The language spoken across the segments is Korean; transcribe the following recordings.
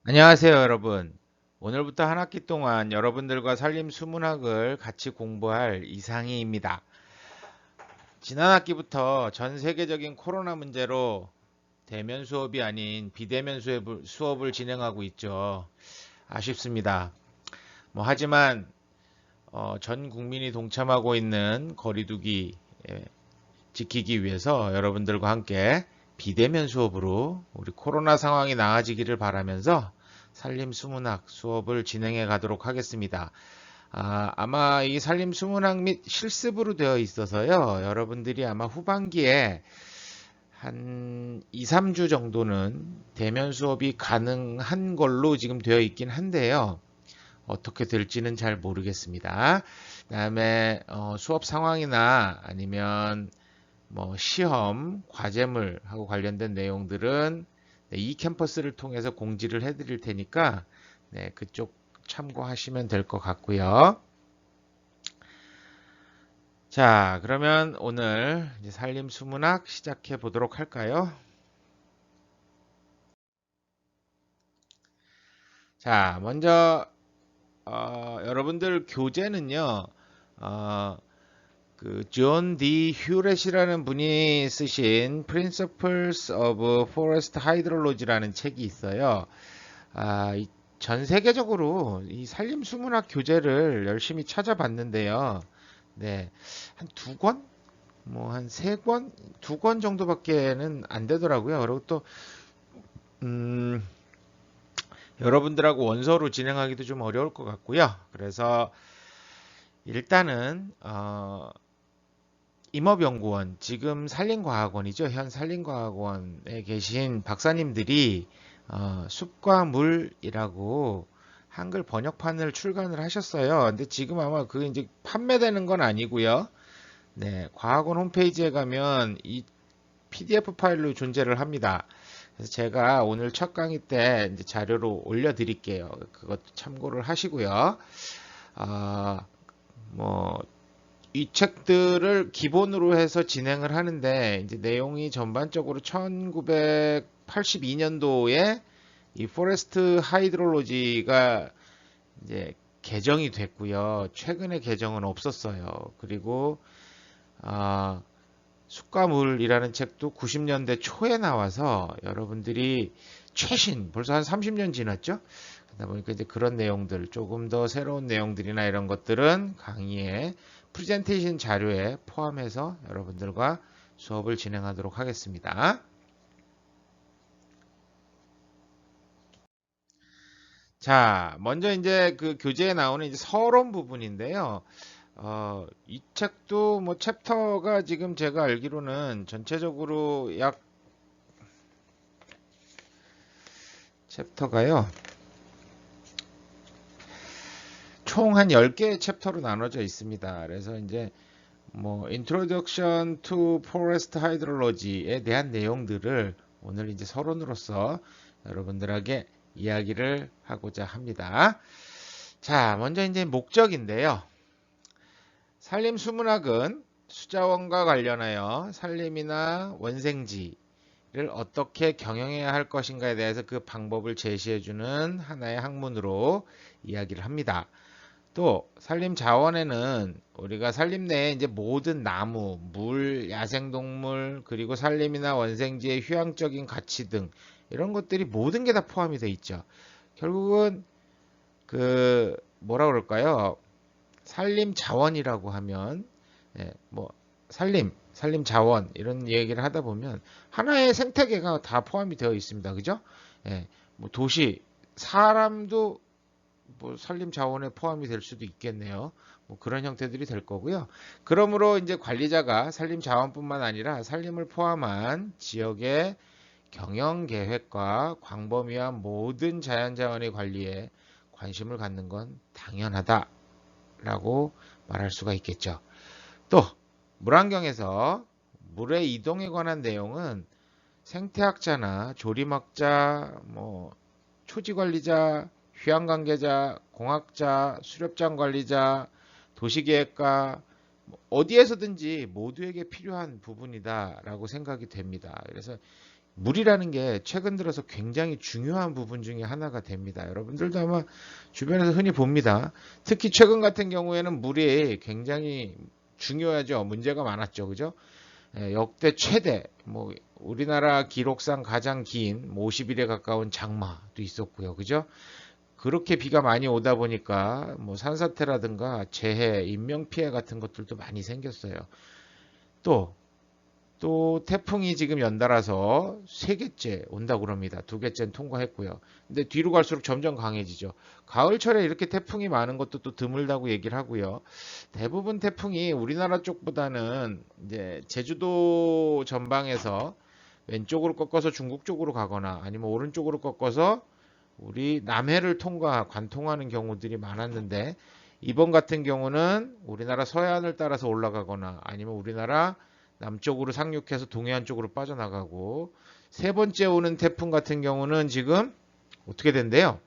안녕하세요, 여러분. 오늘부터 한 학기 동안 여러분들과 산림 수문학을 같이 공부할 이상희입니다. 지난 학기부터 전 세계적인 코로나 문제로 대면 수업이 아닌 비대면 수업을 진행하고 있죠. 아쉽습니다. 하지만 전 국민이 동참하고 있는 거리두기 지키기 위해서 여러분들과 함께 비대면 수업으로 우리 코로나 상황이 나아지기를 바라면서 산림수문학 수업을 진행해 가도록 하겠습니다. 아마 이 산림수문학 및 실습으로 되어 있어서요. 여러분들이 아마 후반기에 한 2, 3주 정도는 대면 수업이 가능한 걸로 지금 되어 있긴 한데요. 어떻게 될지는 잘 모르겠습니다. 그다음에 수업 상황이나 아니면 시험, 과제물하고 관련된 내용들은 이 캠퍼스를 통해서 공지를 해드릴 테니까 그쪽 참고하시면 될 것 같고요. 자, 그러면 오늘 이제 산림수문학 시작해 보도록 할까요? 자, 먼저 여러분들 교재는요. 어, 존 D. 휴렛이라는 분이 쓰신 Principles of Forest Hydrology라는 책이 있어요. 전 세계적으로 이 산림수문학 교재를 열심히 찾아봤는데요. 네, 한 두 권? 한 세 권? 두 권 정도밖에는 안 되더라고요. 그리고 또, 음, 여러분들하고 원서로 진행하기도 좀 어려울 것 같고요. 그래서 일단은, 임업연구원, 지금 산림과학원이죠. 현 산림과학원에 계신 박사님들이 숲과 물이라고 한글 번역판을 출간을 하셨어요. 근데 지금 아마 그게 이제 판매되는 건 아니고요. 네, 과학원 홈페이지에 가면 이 PDF 파일로 존재를 합니다. 그래서 제가 오늘 첫 강의 때 이제 자료로 올려드릴게요. 그것도 참고를 하시고요. 아, 뭐 이 책들을 기본으로 해서 진행을 하는데 이제 내용이 전반적으로 1982년도에 이 포레스트 하이드롤로지가 이제 개정이 됐고요. 최근에 개정은 없었어요. 그리고 아, 숲과 물이라는 책도 90년대 초에 나와서 여러분들이 최신 벌써 한 30년 지났죠? 그러다 보니까 이제 그런 내용들 조금 더 새로운 내용들이나 이런 것들은 강의에 프레젠테이션 자료에 포함해서 여러분들과 수업을 진행하도록 하겠습니다. 자, 먼저 이제 그 교재에 나오는 이제 서론 부분인데요. 이 책도 챕터가 지금 제가 알기로는 전체적으로 약 챕터가요. 총 한 10개의 챕터로 나눠져 있습니다. 그래서 이제 Introduction to Forest Hydrology에 대한 내용들을 오늘 이제 서론으로서 여러분들에게 이야기를 하고자 합니다. 자, 먼저 이제 목적인데요. 산림수문학은 수자원과 관련하여 산림이나 원생지를 어떻게 경영해야 할 것인가에 대해서 그 방법을 제시해주는 하나의 학문으로 이야기를 합니다. 또 산림 자원에는 우리가 산림 내에 이제 모든 나무, 물, 야생동물, 그리고 산림이나 원생지의 휴양적인 가치 등 이런 것들이 모든 게 다 포함이 돼 있죠. 결국은 그 뭐라 그럴까요? 산림 자원이라고 하면 산림 자원 이런 얘기를 하다 보면 하나의 생태계가 다 포함이 되어 있습니다. 그죠? 도시 사람도 산림 자원에 포함이 될 수도 있겠네요. 그런 형태들이 될 거고요. 그러므로 이제 관리자가 산림 자원뿐만 아니라 산림을 포함한 지역의 경영 계획과 광범위한 모든 자연 자원의 관리에 관심을 갖는 건 당연하다라고 말할 수가 있겠죠. 또 물환경에서 물의 이동에 관한 내용은 생태학자나 조림학자, 초지관리자, 휴양관계자, 공학자, 수렵장 관리자, 도시계획가 어디에서든지 모두에게 필요한 부분이다라고 생각이 됩니다. 그래서 물이라는 게 최근 들어서 굉장히 중요한 부분 중에 하나가 됩니다. 여러분들도 아마 주변에서 흔히 봅니다. 특히 최근 같은 경우에는 물이 굉장히 중요하죠. 문제가 많았죠. 그죠? 역대 최대, 뭐, 우리나라 기록상 가장 긴 50일에 가까운 장마도 있었고요. 그죠? 그렇게 비가 많이 오다 보니까 뭐 산사태라든가 재해, 인명피해 같은 것들도 많이 생겼어요. 또 태풍이 지금 연달아서 세 개째 온다고 그럽니다. 두 개째는 통과했고요. 근데 뒤로 갈수록 점점 강해지죠. 가을철에 이렇게 태풍이 많은 것도 또 드물다고 얘기를 하고요. 대부분 태풍이 우리나라 쪽보다는 이제 제주도 전방에서 왼쪽으로 꺾어서 중국 쪽으로 가거나 아니면 오른쪽으로 꺾어서 우리 남해를 관통하는 경우들이 많았는데 이번 같은 경우는 우리나라 서해안을 따라서 올라가거나 아니면 우리나라 남쪽으로 상륙해서 동해안 쪽으로 빠져나가고 세 번째 오는 태풍 같은 경우는 지금 어떻게 된대요?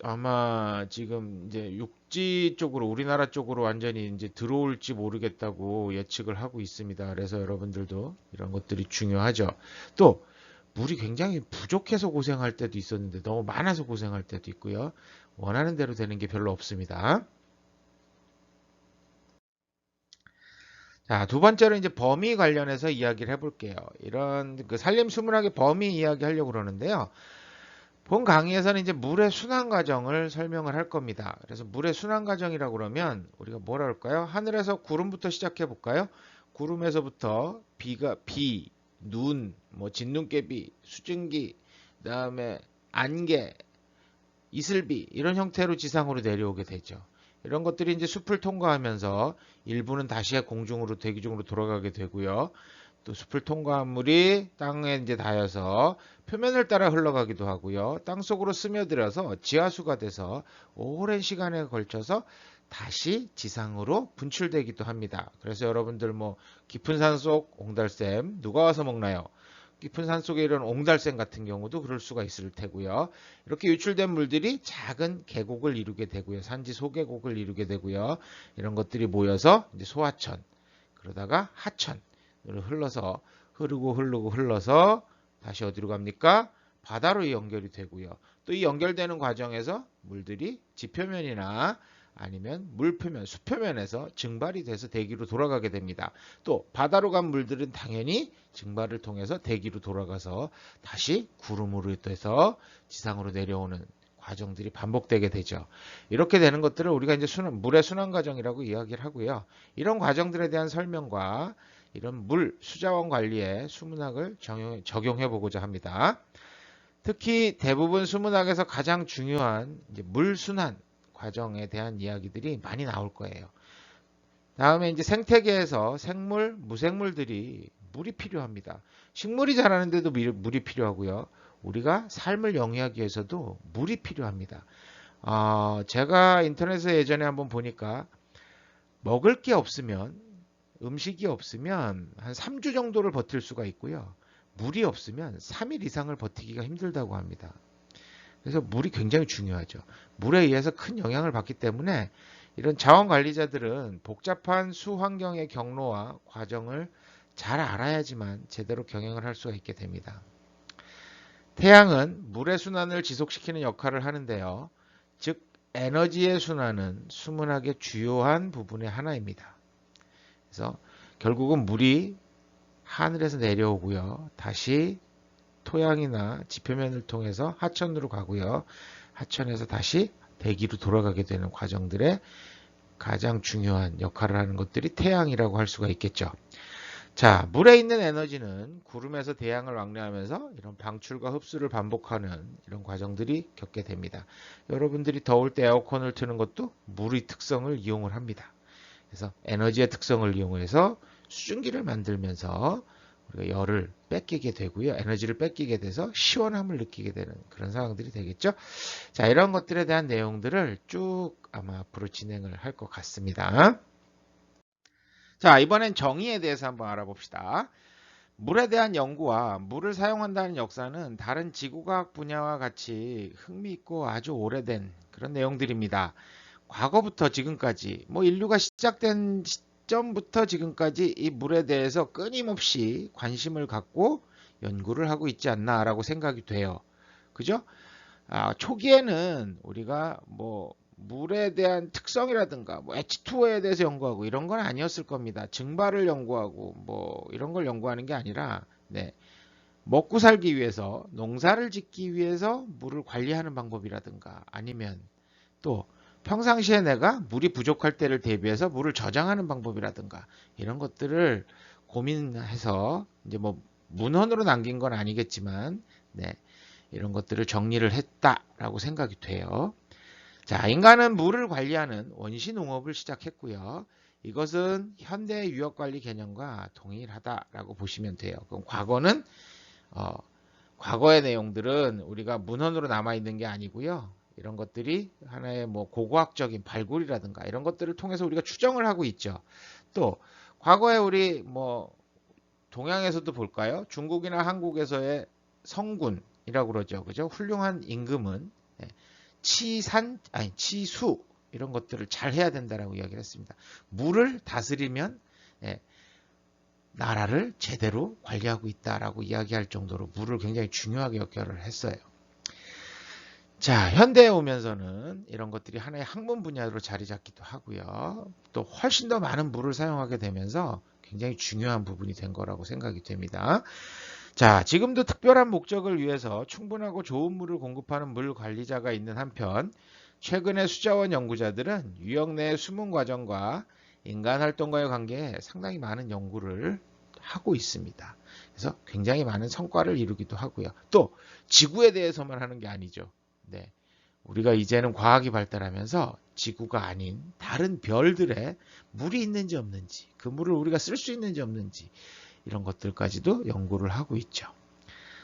아마 지금 이제 육지 쪽으로 우리나라 쪽으로 완전히 이제 들어올지 모르겠다고 예측을 하고 있습니다. 그래서 여러분들도 이런 것들이 중요하죠. 또 물이 굉장히 부족해서 고생할 때도 있었는데 너무 많아서 고생할 때도 있고요. 원하는 대로 되는 게 별로 없습니다. 자, 두 번째로 이제 범위 관련해서 이야기를 해볼게요. 이런 그 산림수문학의 범위 이야기 하려고 그러는데요. 본 강의에서는 이제 물의 순환 과정을 설명을 할 겁니다. 그래서 물의 순환 과정이라고 그러면 우리가 뭐라 할까요? 하늘에서 구름부터 시작해 볼까요? 구름에서부터 비, 눈, 뭐 진눈깨비, 수증기, 그다음에 안개, 이슬비 이런 형태로 지상으로 내려오게 되죠. 이런 것들이 이제 숲을 통과하면서 일부는 다시 공중으로 대기 중으로 돌아가게 되고요. 또 숲을 통과한 물이 땅에 이제 닿아서 표면을 따라 흘러가기도 하고요. 땅 속으로 스며들어서 지하수가 돼서 오랜 시간에 걸쳐서 다시 지상으로 분출되기도 합니다. 그래서 여러분들 뭐 깊은 산속 옹달샘 누가 와서 먹나요? 깊은 산속에 이런 옹달샘 같은 경우도 그럴 수가 있을 테고요. 이렇게 유출된 물들이 작은 계곡을 이루게 되고요. 산지 소계곡을 이루게 되고요. 이런 것들이 모여서 이제 소하천, 그러다가 하천으로 흘러서 흘러서 다시 어디로 갑니까? 바다로 연결이 되고요. 또 이 연결되는 과정에서 물들이 지표면이나 아니면 물표면, 수표면에서 증발이 돼서 대기로 돌아가게 됩니다. 또 바다로 간 물들은 당연히 증발을 통해서 대기로 돌아가서 다시 구름으로 돼서 지상으로 내려오는 과정들이 반복되게 되죠. 이렇게 되는 것들을 우리가 이제 물의 순환 과정이라고 이야기를 하고요. 이런 과정들에 대한 설명과 이런 물 수자원 관리에 수문학을 적용해 보고자 합니다. 특히 대부분 수문학에서 가장 중요한 이제 물 순환 과정에 대한 이야기들이 많이 나올 거예요. 다음에 이제 생태계에서 생물, 무생물들이 물이 필요합니다. 식물이 자라는데도 물이 필요하고요. 우리가 삶을 영위하기 위해서도 물이 필요합니다. 제가 인터넷에 예전에 한번 보니까 먹을 게 없으면 음식이 없으면 한 3주 정도를 버틸 수가 있고요. 물이 없으면 3일 이상을 버티기가 힘들다고 합니다. 그래서 물이 굉장히 중요하죠. 물에 의해서 큰 영향을 받기 때문에 이런 자원관리자들은 복잡한 수환경의 경로와 과정을 잘 알아야지만 제대로 경영을 할 수가 있게 됩니다. 태양은 물의 순환을 지속시키는 역할을 하는데요. 즉 에너지의 순환은 수문학의 주요한 부분의 하나입니다. 그래서 결국은 물이 하늘에서 내려오고요. 다시 토양이나 지표면을 통해서 하천으로 가고요. 하천에서 다시 대기로 돌아가게 되는 과정들의 가장 중요한 역할을 하는 것들이 태양이라고 할 수가 있겠죠. 자, 물에 있는 에너지는 구름에서 대양을 왕래하면서 이런 방출과 흡수를 반복하는 이런 과정들이 겪게 됩니다. 여러분들이 더울 때 에어컨을 트는 것도 물의 특성을 이용을 합니다. 그래서 에너지의 특성을 이용해서 수증기를 만들면서 우리가 열을 뺏기게 되고요. 에너지를 뺏기게 돼서 시원함을 느끼게 되는 그런 상황들이 되겠죠. 자, 이런 것들에 대한 내용들을 쭉 아마 앞으로 진행을 할 것 같습니다. 자, 이번엔 정의에 대해서 한번 알아봅시다. 물에 대한 연구와 물을 사용한다는 역사는 다른 지구과학 분야와 같이 흥미있고 아주 오래된 그런 내용들입니다. 과거부터 지금까지 뭐 인류가 시작된 시점부터 지금까지 이 물에 대해서 끊임없이 관심을 갖고 연구를 하고 있지 않나라고 생각이 돼요. 그죠? 초기에는 우리가 뭐 물에 대한 특성이라든가 뭐 H2O에 대해서 연구하고 이런 건 아니었을 겁니다. 증발을 연구하고 뭐 이런 걸 연구하는 게 아니라 네, 먹고 살기 위해서 농사를 짓기 위해서 물을 관리하는 방법이라든가 아니면 또 평상시에 내가 물이 부족할 때를 대비해서 물을 저장하는 방법이라든가 이런 것들을 고민해서 이제 뭐 문헌으로 남긴 건 아니겠지만 네, 이런 것들을 정리를 했다라고 생각이 돼요. 자, 인간은 물을 관리하는 원시 농업을 시작했고요. 이것은 현대의 유역 관리 개념과 동일하다라고 보시면 돼요. 그럼 어, 과거의 내용들은 우리가 문헌으로 남아 있는 게 아니고요. 이런 것들이 하나의 뭐 고고학적인 발굴이라든가 이런 것들을 통해서 우리가 추정을 하고 있죠. 또 과거에 우리 뭐 동양에서도 볼까요? 중국이나 한국에서의 성군이라고 그러죠. 그죠? 훌륭한 임금은 예, 치수 이런 것들을 잘 해야 된다라고 이야기를 했습니다. 물을 다스리면 예, 나라를 제대로 관리하고 있다라고 이야기할 정도로 물을 굉장히 중요하게 역할을 했어요. 자, 현대에 오면서는 이런 것들이 하나의 학문 분야로 자리 잡기도 하고요. 또 훨씬 더 많은 물을 사용하게 되면서 굉장히 중요한 부분이 된 거라고 생각이 됩니다. 자, 지금도 특별한 목적을 위해서 충분하고 좋은 물을 공급하는 물 관리자가 있는 한편, 최근의 수자원 연구자들은 유역 내의 수문 과정과 인간 활동과의 관계에 상당히 많은 연구를 하고 있습니다. 그래서 굉장히 많은 성과를 이루기도 하고요. 또 지구에 대해서만 하는 게 아니죠. 네. 우리가 이제는 과학이 발달하면서 지구가 아닌 다른 별들에 물이 있는지 없는지, 그 물을 우리가 쓸 수 있는지 없는지 이런 것들까지도 연구를 하고 있죠.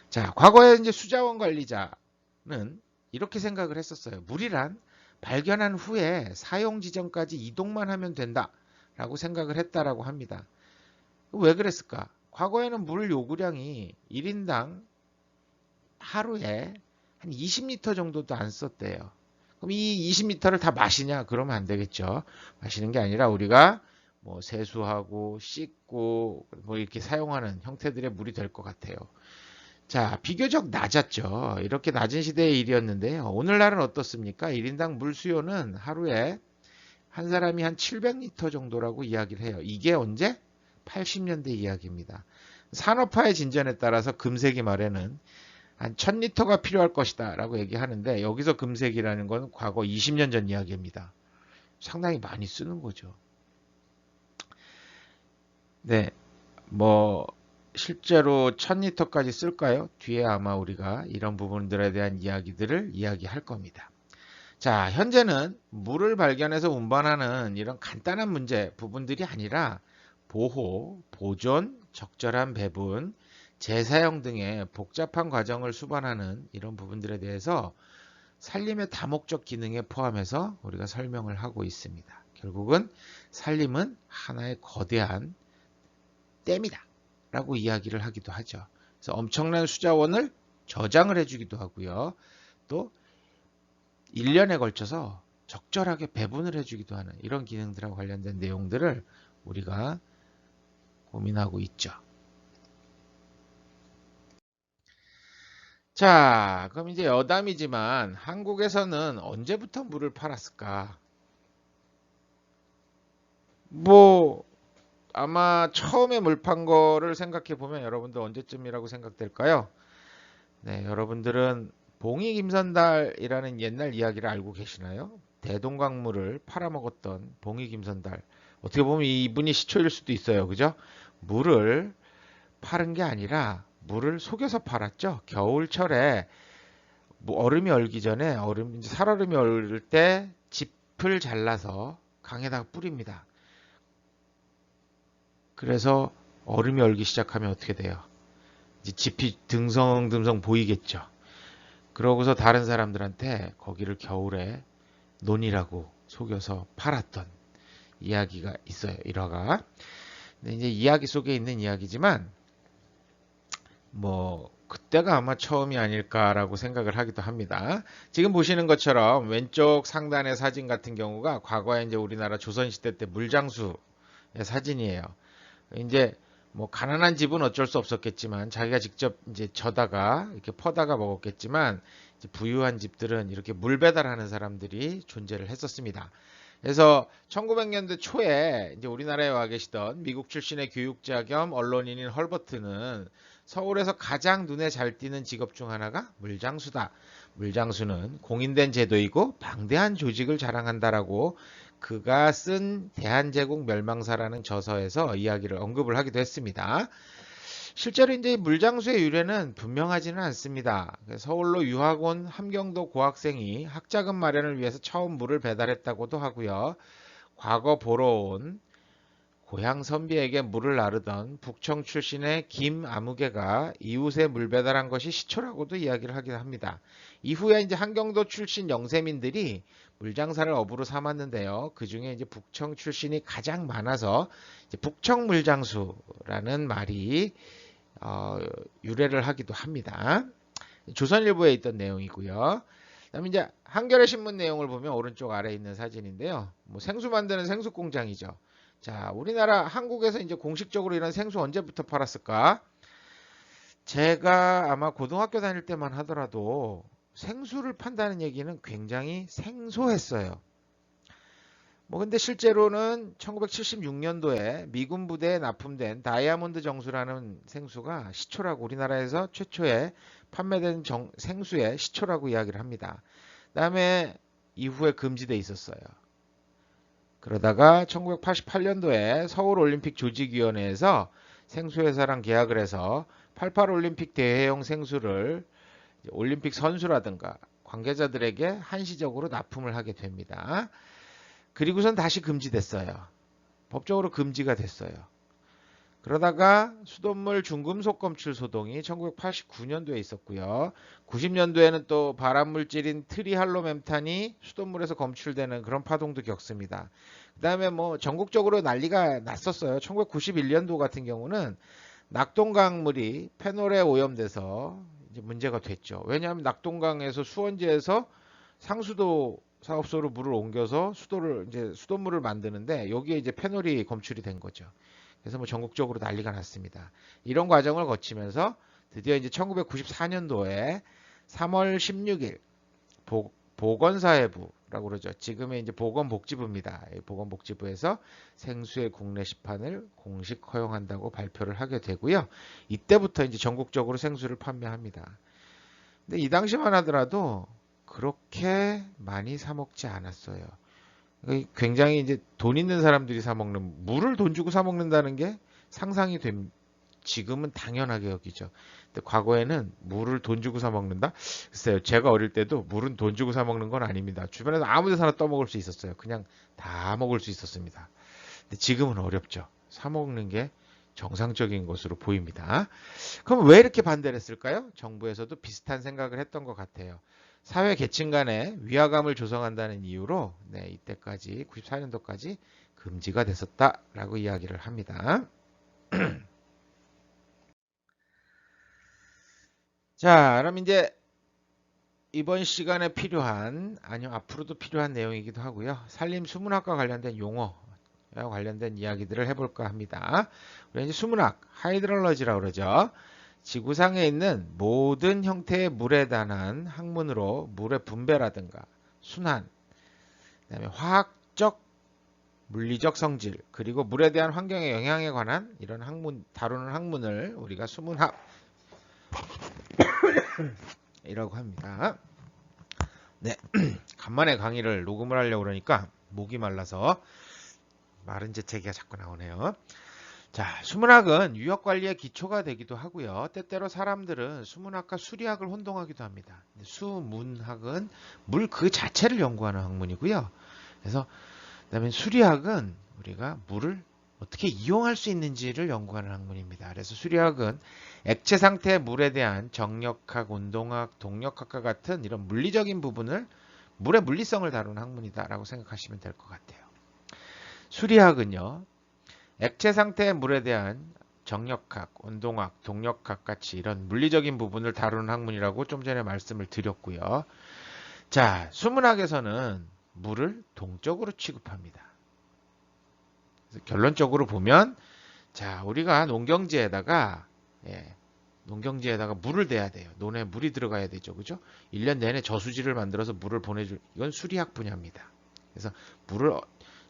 자, 과거에 이제 수자원 관리자는 이렇게 생각을 했었어요. 물이란 발견한 후에 사용 지점까지 이동만 하면 된다라고 생각을 했다라고 합니다. 왜 그랬을까? 과거에는 물 요구량이 1인당 하루에 한 20리터 정도도 안 썼대요. 그럼 이 20리터를 다 마시냐? 그러면 안 되겠죠. 마시는 게 아니라 우리가 뭐 세수하고 씻고 뭐 이렇게 사용하는 형태들의 물이 될 것 같아요. 자, 비교적 낮았죠. 이렇게 낮은 시대의 일이었는데요. 오늘날은 어떻습니까? 1인당 물 수요는 하루에 한 사람이 한 700리터 정도라고 이야기를 해요. 이게 언제? 80년대 이야기입니다. 산업화의 진전에 따라서 금세기 말에는 한 1000리터가 필요할 것이다 라고 얘기하는데 여기서 금세기라는 건 과거 20년 전 이야기입니다. 상당히 많이 쓰는 거죠. 네, 뭐 실제로 1000리터까지 쓸까요? 뒤에 아마 우리가 이런 부분들에 대한 이야기들을 이야기할 겁니다. 자, 현재는 물을 발견해서 운반하는 이런 간단한 문제 부분들이 아니라 보호, 보존, 적절한 배분, 재사용 등의 복잡한 과정을 수반하는 이런 부분들에 대해서 산림의 다목적 기능에 포함해서 우리가 설명을 하고 있습니다. 결국은 산림은 하나의 거대한 댐이다 라고 이야기를 하기도 하죠. 그래서 엄청난 수자원을 저장을 해주기도 하고요. 또 1년에 걸쳐서 적절하게 배분을 해주기도 하는 이런 기능들하고 관련된 내용들을 우리가 고민하고 있죠. 자, 그럼 이제 여담이지만 한국에서는 언제부터 물을 팔았을까? 뭐 아마 처음에 물 판 거를 생각해 보면 여러분들 언제쯤이라고 생각될까요? 네, 여러분들은 봉이 김선달이라는 옛날 이야기를 알고 계시나요? 대동강물을 팔아먹었던 봉이 김선달. 어떻게 보면 이분이 시초일 수도 있어요. 그죠? 물을 파는 게 아니라 물을 속여서 팔았죠. 겨울철에 뭐 얼음이 얼기 전에 이제 살얼음이 얼을 때 짚을 잘라서 강에다가 뿌립니다. 그래서 얼음이 얼기 시작하면 어떻게 돼요? 이제 짚이 듬성듬성 보이겠죠. 그러고서 다른 사람들한테 거기를 겨울에 논이라고 속여서 팔았던 이야기가 있어요. 일화가. 근데 이제 이야기 속에 있는 이야기지만 뭐 그때가 아마 처음이 아닐까라고 생각을 하기도 합니다. 지금 보시는 것처럼 왼쪽 상단의 사진 같은 경우가 과거에 이제 우리나라 조선시대 때 물장수의 사진이에요. 이제 뭐 가난한 집은 어쩔 수 없었겠지만 자기가 직접 이제 져다가 이렇게 퍼다가 먹었겠지만 이제 부유한 집들은 이렇게 물 배달하는 사람들이 존재를 했었습니다. 그래서 1900년대 초에 이제 우리나라에 와 계시던 미국 출신의 교육자 겸 언론인인 헐버트는 서울에서 가장 눈에 잘 띄는 직업 중 하나가 물장수다. 물장수는 공인된 제도이고 방대한 조직을 자랑한다라고 그가 쓴 대한제국 멸망사라는 저서에서 이야기를 언급을 하기도 했습니다. 실제로 이제 물장수의 유래는 분명하지는 않습니다. 서울로 유학 온 함경도 고학생이 학자금 마련을 위해서 처음 물을 배달했다고도 하고요. 과거 보러 온 고향 선비에게 물을 나르던 북청 출신의 김아무개가 이웃에 물 배달한 것이 시초라고도 이야기를 하기도 합니다. 이후에 이제 함경도 출신 영세민들이 물장사를 업으로 삼았는데요. 그 중에 이제 북청 출신이 가장 많아서 이제 북청 물장수라는 말이 유래를 하기도 합니다. 조선일보에 있던 내용이고요. 그다음에 이제 한겨레 신문 내용을 보면 오른쪽 아래에 있는 사진인데요. 뭐 생수 만드는 생수 공장이죠. 자, 우리나라 한국에서 이제 공식적으로 이런 생수 언제부터 팔았을까? 제가 아마 고등학교 다닐 때만 하더라도 생수를 판다는 얘기는 굉장히 생소했어요. 뭐 근데 실제로는 1976년도에 미군 부대에 납품된 다이아몬드 정수라는 생수가 시초라고 우리나라에서 최초에 판매된 생수의 시초라고 이야기를 합니다. 그다음에 이후에 금지돼 있었어요. 그러다가 1988년도에 서울올림픽 조직위원회에서 생수회사랑 계약을 해서 88올림픽 대회용 생수를 올림픽 선수라든가 관계자들에게 한시적으로 납품을 하게 됩니다. 그리고선 다시 금지됐어요. 법적으로 금지가 됐어요. 그러다가 수돗물 중금속 검출 소동이 1989년도에 있었고요. 90년도에는 또 발암물질인 트리할로멤탄이 수돗물에서 검출되는 그런 파동도 겪습니다. 그 다음에 뭐 전국적으로 난리가 났었어요. 1991년도 같은 경우는 낙동강물이 페놀에 오염돼서 이제 문제가 됐죠. 왜냐하면 낙동강에서 수원지에서 상수도 사업소로 물을 옮겨서 수돗물을 만드는데 여기에 이제 페놀이 검출이 된 거죠. 그래서 뭐 전국적으로 난리가 났습니다. 이런 과정을 거치면서 드디어 이제 1994년도에 3월 16일 보건사회부라고 그러죠. 지금의 이제 보건복지부입니다. 보건복지부에서 생수의 국내 시판을 공식 허용한다고 발표를 하게 되고요. 이때부터 이제 전국적으로 생수를 판매합니다. 근데 이 당시만 하더라도 그렇게 많이 사 먹지 않았어요. 굉장히 이제 돈 있는 사람들이 사 먹는 물을 돈 주고 사 먹는다는 게 상상이 됨. 지금은 당연하게 여기죠. 근데 과거에는 물을 돈 주고 사 먹는다? 글쎄요. 제가 어릴 때도 물은 돈 주고 사 먹는 건 아닙니다. 주변에서 아무 데서나 떠먹을 수 있었어요. 그냥 다 먹을 수 있었습니다. 근데 지금은 어렵죠. 사 먹는 게 정상적인 것으로 보입니다. 그럼 왜 이렇게 반대를 했을까요? 정부에서도 비슷한 생각을 했던 것 같아요. 사회 계층 간에 위화감을 조성한다는 이유로 이때까지 94년도까지 금지가 됐었다라고 이야기를 합니다. 자, 그럼 이제 이번 시간에 필요한 아니면 앞으로도 필요한 내용이기도 하고요. 산림 수문학과 관련된 용어와 관련된 이야기들을 해볼까 합니다. 우리 이제 수문학 하이드롤러지라고 그러죠. 지구상에 있는 모든 형태의 물에 관한 학문으로 물의 분배라든가 순환, 그다음에 화학적, 물리적 성질, 그리고 물에 대한 환경의 영향에 관한 이런 학문 다루는 학문을 우리가 수문학이라고 합니다. 네, 간만에 강의를 녹음을 하려고 그러니까 목이 말라서 마른 재채기가 자꾸 나오네요. 자, 수문학은 유역관리의 기초가 되기도 하고요. 때때로 사람들은 수문학과 수리학을 혼동하기도 합니다. 수문학은 물 그 자체를 연구하는 학문이고요. 그래서 그다음에 수리학은 우리가 물을 어떻게 이용할 수 있는지를 연구하는 학문입니다. 그래서 수리학은 액체 상태의 물에 대한 정력학, 온동학, 동력학과 같은 이런 물리적인 부분을 물의 물리성을 다루는 학문이다라고 생각하시면 될 것 같아요. 수리학은요. 액체 상태의 물에 대한 정력학, 온동학, 동력학 같이 이런 물리적인 부분을 다루는 학문이라고 좀 전에 말씀을 드렸고요. 자, 수문학에서는 물을 동적으로 취급합니다. 그래서 결론적으로 보면 자, 우리가 농경지에다가 예, 농경지에다가 물을 대야 돼요. 논에 물이 들어가야 되죠. 그죠? 1년 내내 저수지를 만들어서 물을 보내줄, 이건 수리학 분야입니다. 그래서 물을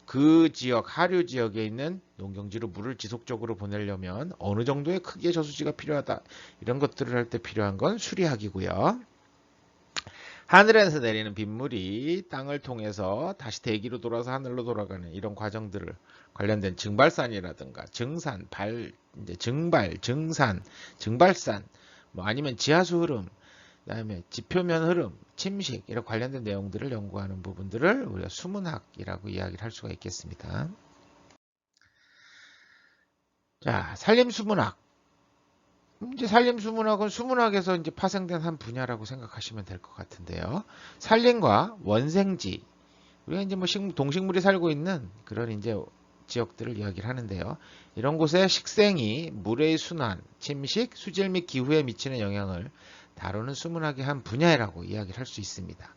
그 지역, 하류 지역에 있는 농경지로 물을 지속적으로 보내려면 어느 정도의 크기의 저수지가 필요하다. 이런 것들을 할 때 필요한 건 수리학이고요. 하늘에서 내리는 빗물이 땅을 통해서 다시 대기로 돌아서 하늘로 돌아가는 이런 과정들을 관련된 증발산이라든가 증산, 이제 증산, 증발산, 뭐 아니면 지하수 흐름, 그다음에 지표면 흐름, 침식 이런 관련된 내용들을 연구하는 부분들을 우리가 수문학이라고 이야기를 할 수가 있겠습니다. 자, 산림수문학. 이제 산림수문학은 수문학에서 이제 파생된 한 분야라고 생각하시면 될 것 같은데요. 산림과 원생지, 우리가 이제 뭐 동식물이 살고 있는 그런 이제 지역들을 이야기를 하는데요. 이런 곳에 식생이 물의 순환, 침식, 수질 및 기후에 미치는 영향을 다루는 수문학의 한 분야라고 이야기를 할 수 있습니다.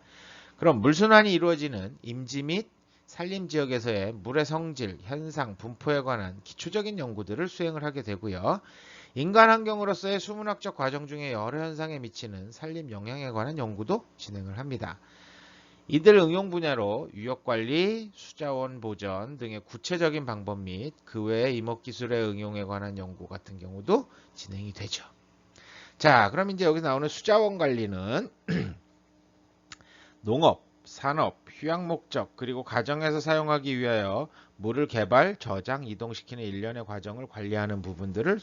그럼 물순환이 이루어지는 임지 및 산림 지역에서의 물의 성질, 현상, 분포에 관한 기초적인 연구들을 수행을 하게 되고요. 인간 환경으로서의 수문학적 과정 중에 여러 현상에 미치는 산림 영향에 관한 연구도 진행을 합니다. 이들 응용 분야로 유역관리, 수자원 보전 등의 구체적인 방법 및 그 외의 임업기술의 응용에 관한 연구 같은 경우도 진행이 되죠. 자, 그럼 이제 여기 나오는 수자원 관리는 농업, 산업, 휴양 목적, 그리고 가정에서 사용하기 위하여 물을 개발, 저장, 이동시키는 일련의 과정을 관리하는 부분들을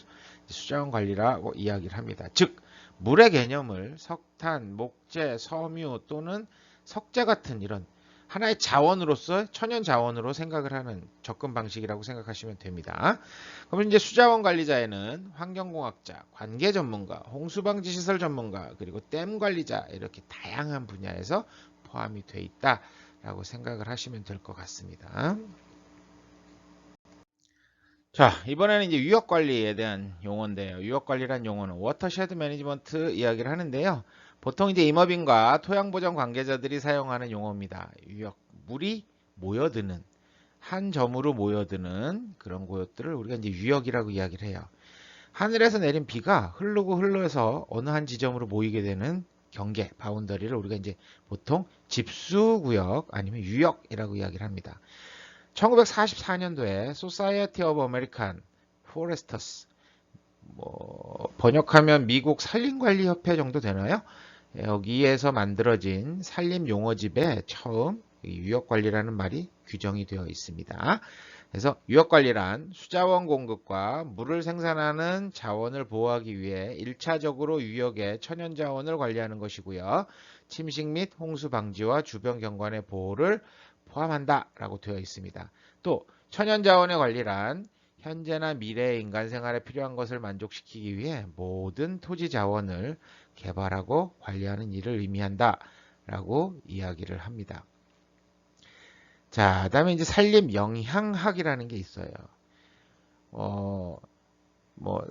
수자원 관리라고 이야기를 합니다. 즉, 물의 개념을 석탄, 목재, 섬유 또는 석재 같은 이런 하나의 자원으로서 천연 자원으로 생각을 하는 접근 방식이라고 생각하시면 됩니다. 그러면 이제 수자원 관리자에는 환경공학자, 관계 전문가, 홍수방지 시설 전문가, 그리고 댐 관리자 이렇게 다양한 분야에서 포함이 돼 있다라고 생각을 하시면 될 것 같습니다. 자, 이번에는 이제 유역 관리에 대한 용어인데요. 유역 관리란 용어는 워터쉐드 매니지먼트 이야기를 하는데요. 보통 이제 임업인과 토양 보전 관계자들이 사용하는 용어입니다. 유역, 물이 모여드는 한 점으로 모여드는 그런 곳들을 우리가 이제 유역이라고 이야기를 해요. 하늘에서 내린 비가 흐르고 흘러서 어느 한 지점으로 모이게 되는 경계, 바운더리를 우리가 이제 보통 집수구역 아니면 유역이라고 이야기를 합니다. 1944년도에 Society of American Foresters, 뭐 번역하면 미국 산림관리협회 정도 되나요? 여기에서 만들어진 산림용어집에 처음 유역관리라는 말이 규정이 되어 있습니다. 그래서 유역관리란 수자원 공급과 물을 생산하는 자원을 보호하기 위해 1차적으로 유역의 천연자원을 관리하는 것이고요. 침식 및 홍수 방지와 주변 경관의 보호를 포함한다라고 되어 있습니다. 또 천연자원의 관리란 현재나 미래의 인간 생활에 필요한 것을 만족시키기 위해 모든 토지 자원을 개발하고 관리하는 일을 의미한다라고 이야기를 합니다. 자, 그다음에 이제 산림 영향학이라는 게 있어요.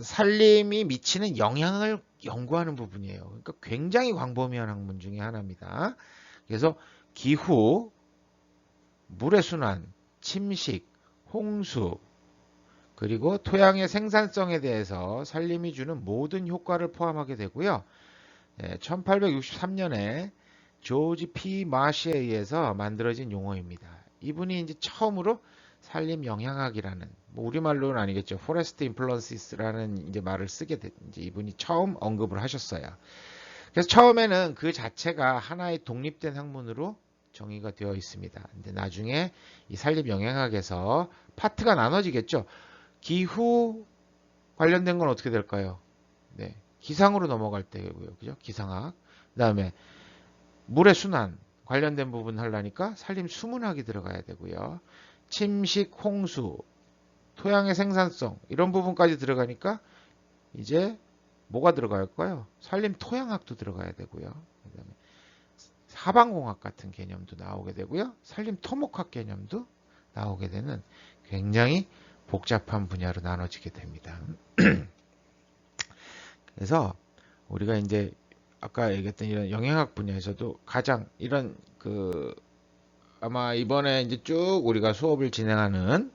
산림이 미치는 영향을 연구하는 부분이에요. 그러니까 굉장히 광범위한 학문 중에 하나입니다. 그래서 기후, 물의 순환, 침식, 홍수, 그리고 토양의 생산성에 대해서 산림이 주는 모든 효과를 포함하게 되고요. 1863년에 조지 P. 마시에 의해서 만들어진 용어입니다. 이분이 이제 처음으로 산림 영향학이라는, 뭐 우리말로는 아니겠죠. Forest Influences라는 이제 말을 쓰게 된, 이제 이분이 처음 언급을 하셨어요. 그래서 처음에는 그 자체가 하나의 독립된 학문으로 정의가 되어 있습니다. 근데 나중에 이 산림 영향학에서 파트가 나눠지겠죠. 기후 관련된 건 어떻게 될까요? 네, 기상으로 넘어갈 때고요. 그죠? 기상학. 그다음에 물의 순환 관련된 부분 하려니까 산림 수문학이 들어가야 되고요. 침식, 홍수, 토양의 생산성 이런 부분까지 들어가니까 이제 뭐가 들어갈까요? 산림 토양학도 들어가야 되고요. 그다음에 사방공학 같은 개념도 나오게 되고요. 산림 토목학 개념도 나오게 되는 굉장히 복잡한 분야로 나눠지게 됩니다. 그래서 우리가 이제 아까 얘기했던 이런 영양학 분야에서도 가장 이런 아마 이번에 이제 쭉 우리가 수업을 진행하는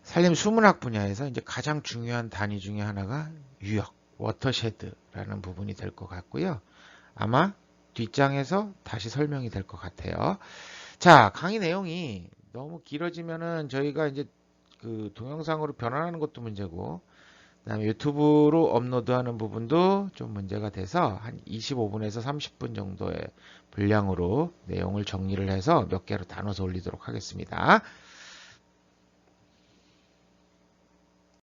산림 수문학 분야에서 이제 가장 중요한 단위 중에 하나가 유역, 워터쉐드라는 부분이 될 것 같고요. 아마 뒷장에서 다시 설명이 될 것 같아요. 자, 강의 내용이 너무 길어지면은 저희가 이제 그 동영상으로 변환하는 것도 문제고, 그다음에 유튜브로 업로드하는 부분도 좀 문제가 돼서 한 25분에서 30분 정도의 분량으로 내용을 정리를 해서 몇 개로 나눠서 올리도록 하겠습니다.